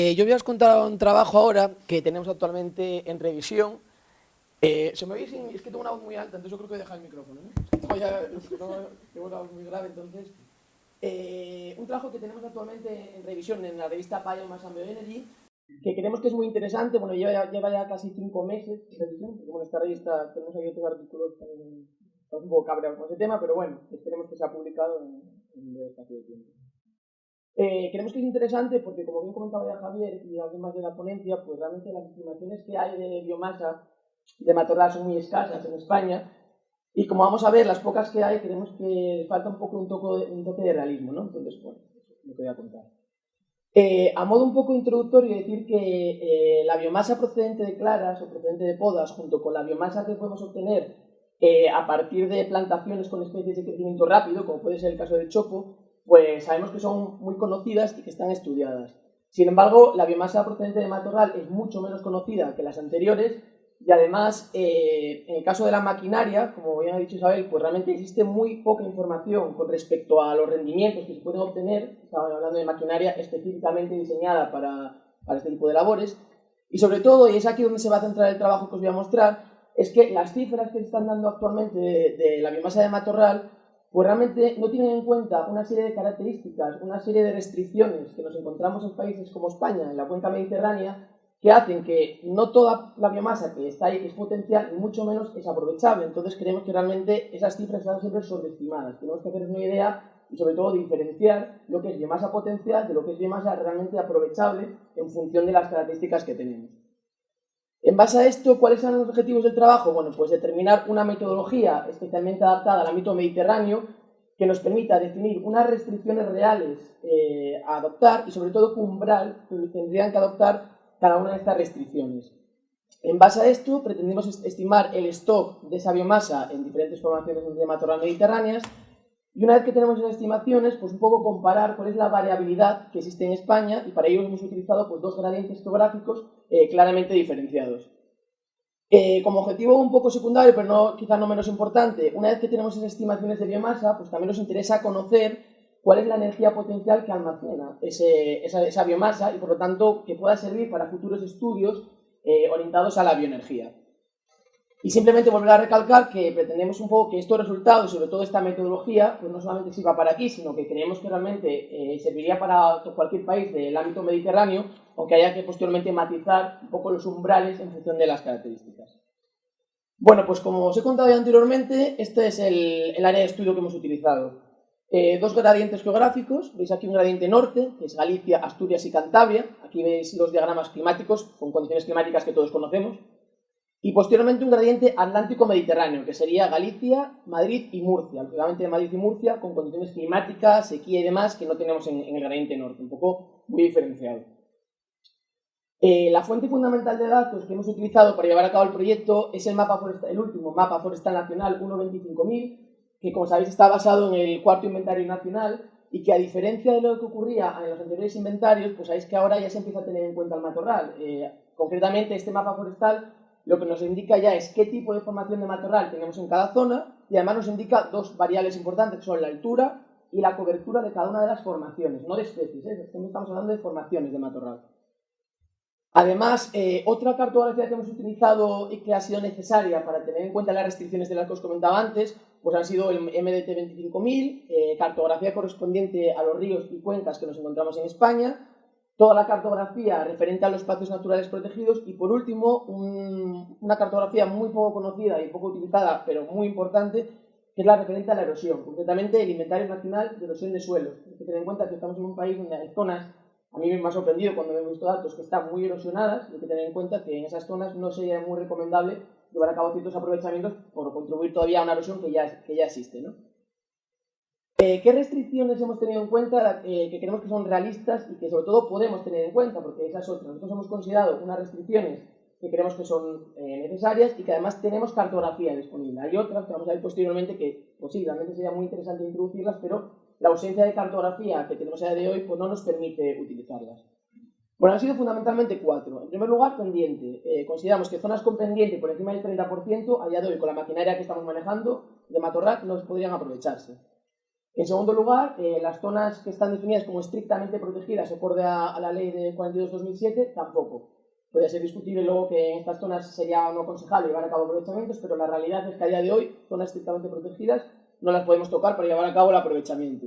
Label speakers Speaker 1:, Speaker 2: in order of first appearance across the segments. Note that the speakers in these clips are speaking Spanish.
Speaker 1: Yo voy a os contar un trabajo ahora que tenemos actualmente en revisión. ¿Se me oye? Es que tengo una voz muy alta, entonces yo creo que voy a dejar el micrófono. Tengo una voz muy grave, entonces. Un trabajo que tenemos actualmente en revisión en la revista Biomass and Bioenergy, que creemos que es muy interesante. Bueno, lleva ya casi 5 meses de revisión, porque bueno, esta revista tenemos ahí otros artículos también, estamos un poco cabreados con ese tema, pero bueno, esperemos que sea publicado en breve espacio de tiempo. Creemos que es interesante porque, como bien comentaba ya Javier y alguien más de la ponencia, pues realmente las estimaciones que hay de biomasa de matorral son muy escasas en España, y como vamos a ver, las pocas que hay, creemos que falta un poco un toque de realismo, ¿no? Entonces, bueno, eso es lo que voy a contar. A modo un poco introductorio, decir que la biomasa procedente de claras o procedente de podas, junto con la biomasa que podemos obtener a partir de plantaciones con especies de crecimiento rápido, como puede ser el caso del chopo, pues sabemos que son muy conocidas y que están estudiadas. Sin embargo, la biomasa procedente de matorral es mucho menos conocida que las anteriores, y además, en el caso de la maquinaria, como bien ha dicho Isabel, pues realmente existe muy poca información con respecto a los rendimientos que se pueden obtener. Estamos hablando de maquinaria específicamente diseñada para este tipo de labores. Y sobre todo, y es aquí donde se va a centrar el trabajo que os voy a mostrar, es que las cifras que se están dando actualmente de la biomasa de matorral, pues realmente no tienen en cuenta una serie de características, una serie de restricciones que nos encontramos en países como España, en la cuenca mediterránea, que hacen que no toda la biomasa que está ahí es potencial, y mucho menos es aprovechable. Entonces creemos que realmente esas cifras están siempre sobreestimadas. Tenemos que hacernos una idea y sobre todo diferenciar lo que es biomasa potencial de lo que es biomasa realmente aprovechable en función de las características que tenemos. En base a esto, ¿cuáles son los objetivos del trabajo? Bueno, pues determinar una metodología especialmente adaptada al ámbito mediterráneo que nos permita definir unas restricciones reales a adoptar y sobre todo qué umbral tendrían que adoptar cada una de estas restricciones. En base a esto, pretendemos estimar el stock de esa biomasa en diferentes formaciones de matorral mediterráneas, y una vez que tenemos esas estimaciones, pues un poco comparar cuál es la variabilidad que existe en España, y para ello hemos utilizado pues, dos gradientes geográficos claramente diferenciados. Como objetivo un poco secundario, pero quizá no menos importante, una vez que tenemos esas estimaciones de biomasa, pues también nos interesa conocer cuál es la energía potencial que almacena esa biomasa y, por lo tanto, que pueda servir para futuros estudios orientados a la bioenergía. Y simplemente volver a recalcar que pretendemos un poco que estos resultados, sobre todo esta metodología, pues no solamente sirva para aquí, sino que creemos que realmente serviría para cualquier país del ámbito mediterráneo, aunque haya que posteriormente matizar un poco los umbrales en función de las características. Bueno, pues como os he contado ya anteriormente, este es el área de estudio que hemos utilizado. Dos gradientes geográficos, veis aquí un gradiente norte, que es Galicia, Asturias y Cantabria. Aquí veis los diagramas climáticos con condiciones climáticas que todos conocemos. Y posteriormente un gradiente atlántico-mediterráneo, que sería Galicia, Madrid y Murcia. Lógicamente Madrid y Murcia con condiciones climáticas, sequía y demás que no tenemos en el gradiente norte, un poco muy diferenciado. La fuente fundamental de datos que hemos utilizado para llevar a cabo el proyecto es el último mapa forestal nacional 1.25.000, que como sabéis está basado en el cuarto inventario nacional, y que a diferencia de lo que ocurría en los anteriores inventarios, pues sabéis que ahora ya se empieza a tener en cuenta el matorral. Concretamente este mapa forestal lo que nos indica ya es qué tipo de formación de matorral tenemos en cada zona, y además nos indica dos variables importantes, que son la altura y la cobertura de cada una de las formaciones, no de especies, estamos hablando de formaciones de matorral. Además, otra cartografía que hemos utilizado y que ha sido necesaria para tener en cuenta las restricciones de las que os comentaba antes, pues han sido el MDT 25.000, cartografía correspondiente a los ríos y cuencas que nos encontramos en España, toda la cartografía referente a los espacios naturales protegidos y, por último, una cartografía muy poco conocida y poco utilizada, pero muy importante, que es la referente a la erosión, concretamente el Inventario Nacional de Erosión de Suelos. Hay que tener en cuenta que estamos en un país donde hay zonas, a mí me ha sorprendido cuando he visto datos, que están muy erosionadas, y hay que tener en cuenta que en esas zonas no sería muy recomendable llevar a cabo ciertos aprovechamientos por contribuir todavía a una erosión que ya existe, ¿no? ¿Qué restricciones hemos tenido en cuenta que creemos que son realistas y que sobre todo podemos tener en cuenta? Porque esas otras, nosotros hemos considerado unas restricciones que creemos que son necesarias y que además tenemos cartografía disponible. Hay otras que vamos a ver posteriormente que, pues sí, realmente sería muy interesante introducirlas, pero la ausencia de cartografía que tenemos a día de hoy pues no nos permite utilizarlas. Bueno, han sido fundamentalmente 4. En primer lugar, pendiente. Consideramos que zonas con pendiente por encima del 30% a día de hoy, con la maquinaria que estamos manejando de matorral, no podrían aprovecharse. En segundo lugar, las zonas que están definidas como estrictamente protegidas, acorde a la ley de 42-2007, tampoco. Puede ser discutible luego que en estas zonas sería o no aconsejable llevar a cabo aprovechamientos, pero la realidad es que a día de hoy, zonas estrictamente protegidas, no las podemos tocar para llevar a cabo el aprovechamiento.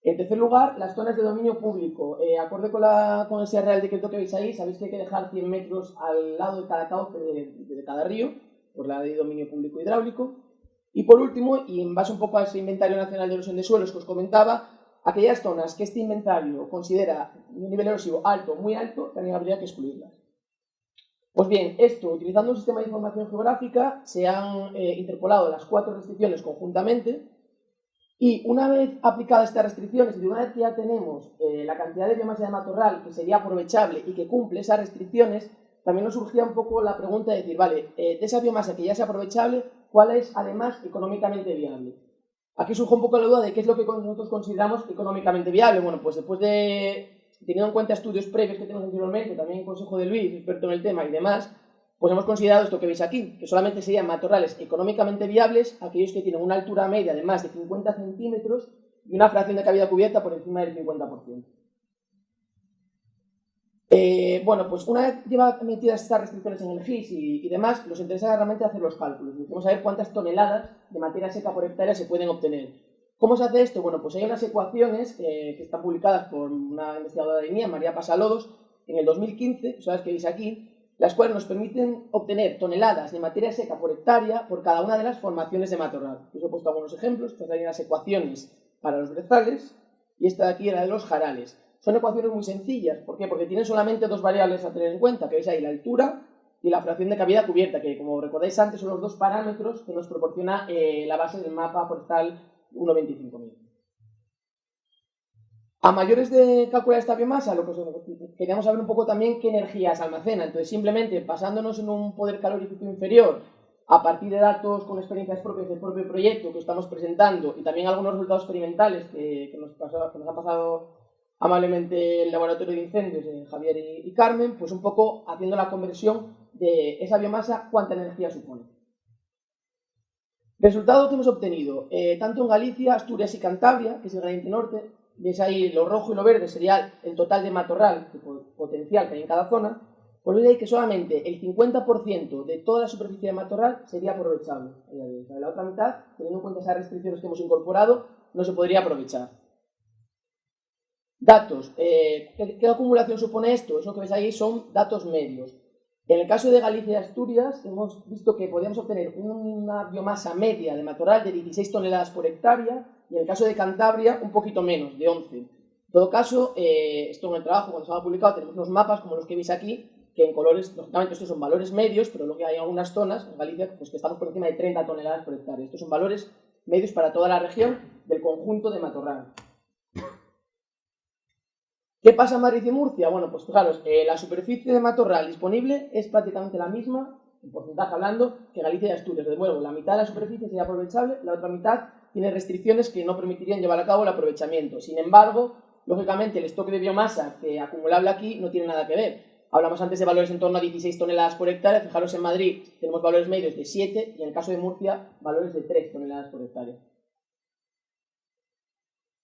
Speaker 1: En tercer lugar, las zonas de dominio público. Acorde con ese Real Decreto que veis ahí, sabéis que hay que dejar 100 metros al lado de cada cauce de cada río, por la ley de dominio público hidráulico. Y por último, y en base un poco a ese Inventario Nacional de Erosión de Suelos que os comentaba, aquellas zonas que este inventario considera un nivel erosivo alto o muy alto, también habría que excluirlas. Pues bien, esto, utilizando un sistema de información geográfica, se han interpolado las 4 restricciones conjuntamente, y una vez aplicadas estas restricciones, y de una vez que ya tenemos la cantidad de biomasa de matorral que sería aprovechable y que cumple esas restricciones, también nos surgía un poco la pregunta de decir, vale, de esa biomasa que ya es aprovechable, ¿cuál es además económicamente viable? Aquí surge un poco la duda de qué es lo que nosotros consideramos económicamente viable. Bueno, pues después de, teniendo en cuenta estudios previos que tenemos anteriormente, también el consejo de Luis, experto en el tema y demás, pues hemos considerado esto que veis aquí, que solamente serían matorrales económicamente viables aquellos que tienen una altura media de más de 50 centímetros y una fracción de cavidad cubierta por encima del 50%. Bueno, pues una vez metidas estas restricciones en el GIS y demás, nos interesa realmente hacer los cálculos. Queremos saber cuántas toneladas de materia seca por hectárea se pueden obtener. ¿Cómo se hace esto? Bueno, pues hay unas ecuaciones que están publicadas por una investigadora de INIA, María Pasalodos, en el 2015, son las que veis aquí, las cuales nos permiten obtener toneladas de materia seca por hectárea por cada una de las formaciones de matorral. Os he puesto algunos ejemplos, estas eran las ecuaciones para los brezales y esta de aquí era de los jarales. Son ecuaciones muy sencillas, ¿por qué? Porque tienen solamente 2 variables a tener en cuenta, que veis ahí la altura y la fracción de cavidad cubierta, que como recordáis antes son los 2 parámetros que nos proporciona la base del mapa forestal 1.25.000. A mayores de calcular esta biomasa, lo que queríamos saber un poco también qué energías almacena. Entonces, simplemente basándonos en un poder calorífico inferior, a partir de datos con experiencias propias del propio proyecto que estamos presentando y también algunos resultados experimentales que nos ha pasado amablemente el laboratorio de incendios de Javier y Carmen, pues un poco haciendo la conversión de esa biomasa, cuánta energía supone. Resultado que hemos obtenido, tanto en Galicia, Asturias y Cantabria, que es el gradiente norte, veis ahí lo rojo y lo verde sería el total de matorral potencial que hay en cada zona, pues veis ahí que solamente el 50% de toda la superficie de matorral sería aprovechable. La otra mitad, teniendo en cuenta esas restricciones que hemos incorporado, no se podría aprovechar. Datos. ¿Qué acumulación supone esto? Eso que ves ahí son datos medios. En el caso de Galicia y Asturias, hemos visto que podíamos obtener una biomasa media de matorral de 16 toneladas por hectárea, y en el caso de Cantabria, un poquito menos, de 11. En todo caso, esto en el trabajo, cuando se ha publicado, tenemos unos mapas como los que veis aquí, que en colores, lógicamente estos son valores medios, pero lo que hay en algunas zonas, en Galicia, pues que estamos por encima de 30 toneladas por hectárea. Estos son valores medios para toda la región del conjunto de matorral. ¿Qué pasa en Madrid y Murcia? Bueno, pues fijaros, la superficie de matorral disponible es prácticamente la misma, en porcentaje hablando, que Galicia y Asturias. De nuevo, la mitad de la superficie sería aprovechable, la otra mitad tiene restricciones que no permitirían llevar a cabo el aprovechamiento. Sin embargo, lógicamente, el stock de biomasa que acumulable aquí no tiene nada que ver. Hablamos antes de valores en torno a 16 toneladas por hectárea. Fijaros, en Madrid tenemos valores medios de 7 y en el caso de Murcia, valores de 3 toneladas por hectárea.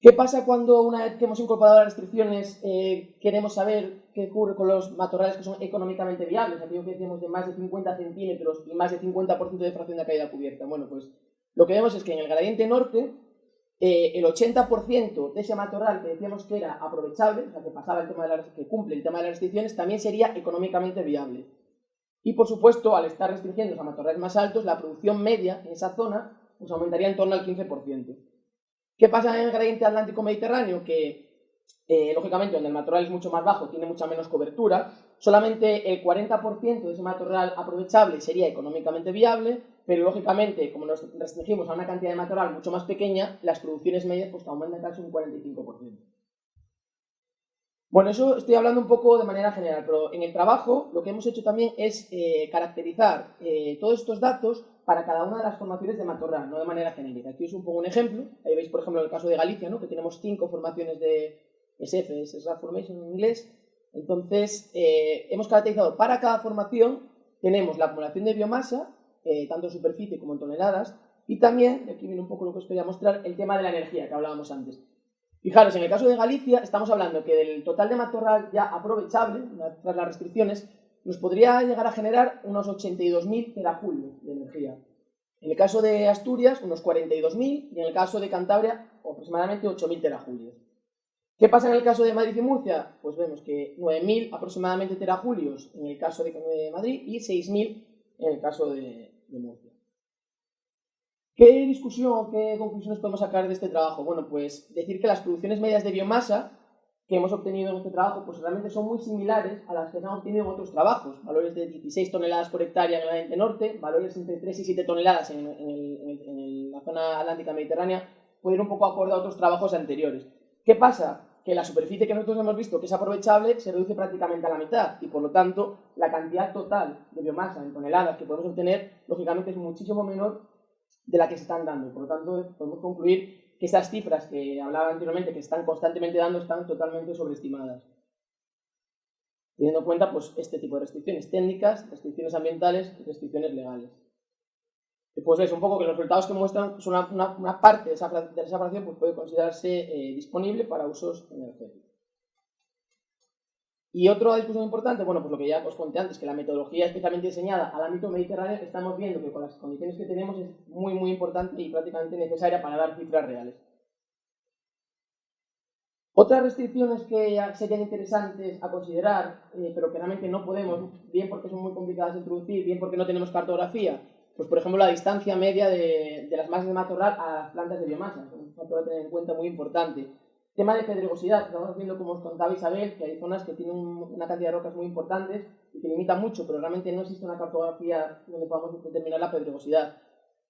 Speaker 1: ¿Qué pasa cuando, una vez que hemos incorporado las restricciones, queremos saber qué ocurre con los matorrales que son económicamente viables? Aquello que decíamos de más de 50 centímetros y más de 50% de fracción de caída cubierta. Bueno, pues lo que vemos es que en el gradiente norte, el 80% de ese matorral que decíamos que era aprovechable, o sea, que pasaba el tema de que cumple el tema de las restricciones, también sería económicamente viable. Y por supuesto, al estar restringiendo a matorrales más altos, la producción media en esa zona pues, aumentaría en torno al 15%. ¿Qué pasa en el gradiente atlántico-mediterráneo? Que, lógicamente, donde el matorral es mucho más bajo, tiene mucha menos cobertura, solamente el 40% de ese matorral aprovechable sería económicamente viable, pero, lógicamente, como nos restringimos a una cantidad de matorral mucho más pequeña, las producciones medias pues, aumentan casi un 45%. Bueno, eso estoy hablando un poco de manera general, pero en el trabajo lo que hemos hecho también es caracterizar todos estos datos para cada una de las formaciones de matorral, no de manera genérica. Aquí os pongo un ejemplo. Ahí veis, por ejemplo, en el caso de Galicia, ¿no? Que tenemos 5 formaciones de SF, Slab Formation en inglés. Entonces, hemos caracterizado para cada formación, tenemos la acumulación de biomasa, tanto en superficie como en toneladas, y también, y aquí viene un poco lo que os quería mostrar, el tema de la energía que hablábamos antes. Fijaros, en el caso de Galicia estamos hablando que del total de matorral ya aprovechable, tras las restricciones, nos podría llegar a generar unos 82.000 terajulios de energía. En el caso de Asturias, unos 42.000, y en el caso de Cantabria, aproximadamente 8.000 terajulios. ¿Qué pasa en el caso de Madrid y Murcia? Pues vemos que 9.000 aproximadamente terajulios en el caso de Madrid y 6.000 en el caso de Murcia. ¿Qué discusión o qué conclusiones podemos sacar de este trabajo? Bueno, pues decir que las producciones medias de biomasa que hemos obtenido en este trabajo pues realmente son muy similares a las que se han obtenido en otros trabajos. Valores de 16 toneladas por hectárea en el Gradiente Norte, valores entre 3 y 7 toneladas en la zona atlántica mediterránea, pueden ir un poco acorde a otros trabajos anteriores. ¿Qué pasa? Que la superficie que nosotros hemos visto que es aprovechable se reduce prácticamente a la mitad y por lo tanto la cantidad total de biomasa en toneladas que podemos obtener lógicamente es muchísimo menor de la que se están dando. Por lo tanto podemos concluir que esas cifras que hablaba anteriormente que están constantemente dando están totalmente sobreestimadas. Teniendo en cuenta pues, este tipo de restricciones técnicas, restricciones ambientales y restricciones legales. Pues es un poco que los resultados que muestran son una parte de esa fracción pues puede considerarse disponible para usos energéticos. Y otra discusión importante, bueno, pues lo que ya os conté antes, que la metodología especialmente diseñada al ámbito mediterráneo, estamos viendo que con las condiciones que tenemos es muy, muy importante y prácticamente necesaria para dar cifras reales. Otras restricciones que serían interesantes a considerar, pero que realmente no podemos, bien porque son muy complicadas de introducir, bien porque no tenemos cartografía, pues por ejemplo la distancia media de las masas de matorral a las plantas de biomasa, es un factor a tener en cuenta muy importante. Tema de pedregosidad, estamos viendo, como os contaba Isabel, que hay zonas que tienen una cantidad de rocas muy importantes y que limitan mucho, pero realmente no existe una cartografía donde podamos determinar la pedregosidad.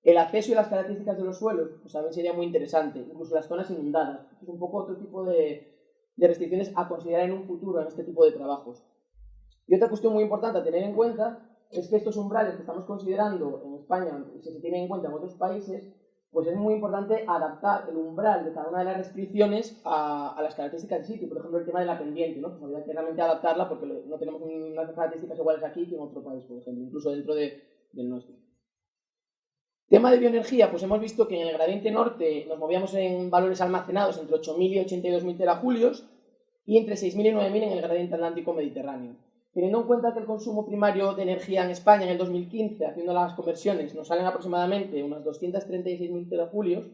Speaker 1: El acceso y las características de los suelos, pues también sería muy interesante, incluso las zonas inundadas. Es un poco otro tipo de restricciones a considerar en un futuro en este tipo de trabajos. Y otra cuestión muy importante a tener en cuenta es que estos umbrales que estamos considerando en España, y si se tienen en cuenta en otros países, pues es muy importante adaptar el umbral de cada una de las restricciones a las características del sitio. Por ejemplo, el tema de la pendiente, ¿no? Pues habría que realmente adaptarla porque no tenemos unas características iguales aquí que en otro país, por ejemplo, incluso dentro del nuestro. Tema de bioenergía, pues hemos visto que en el gradiente norte nos movíamos en valores almacenados entre 8.000 y 82.000 terajulios y entre 6.000 y 9.000 en el gradiente atlántico mediterráneo. Teniendo en cuenta que el consumo primario de energía en España en el 2015, haciendo las conversiones, nos salen aproximadamente unos 236.000 terajulios,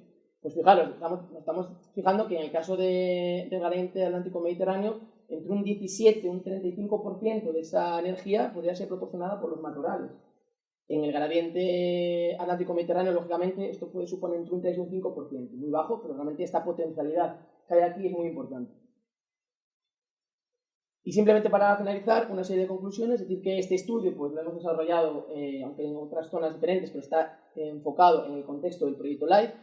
Speaker 1: pues fijaros, estamos fijando que en el caso del gradiente atlántico mediterráneo, entre un 17 y un 35% de esa energía podría ser proporcionada por los matorrales. En el gradiente atlántico mediterráneo, lógicamente, esto puede suponer entre un 3 y un 5%, muy bajo, pero realmente esta potencialidad que hay aquí es muy importante. Y simplemente para finalizar, una serie de conclusiones, es decir, que este estudio pues, lo hemos desarrollado, aunque en otras zonas diferentes, pero está enfocado en el contexto del proyecto LIFE.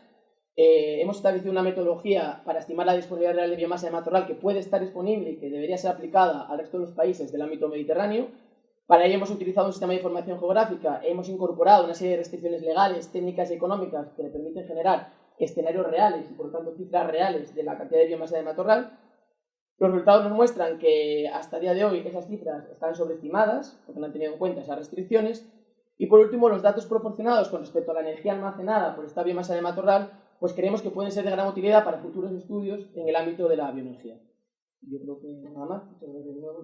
Speaker 1: Hemos establecido una metodología para estimar la disponibilidad real de biomasa de matorral que puede estar disponible y que debería ser aplicada al resto de los países del ámbito mediterráneo. Para ello hemos utilizado un sistema de información geográfica, hemos incorporado una serie de restricciones legales, técnicas y económicas que le permiten generar escenarios reales y por lo tanto cifras reales de la cantidad de biomasa de matorral. Los resultados nos muestran que hasta el día de hoy esas cifras están sobreestimadas porque no han tenido en cuenta esas restricciones. Y por último, los datos proporcionados con respecto a la energía almacenada por esta biomasa de matorral, pues creemos que pueden ser de gran utilidad para futuros estudios en el ámbito de la bioenergía. Yo creo que nada más. Muchas gracias de nuevo.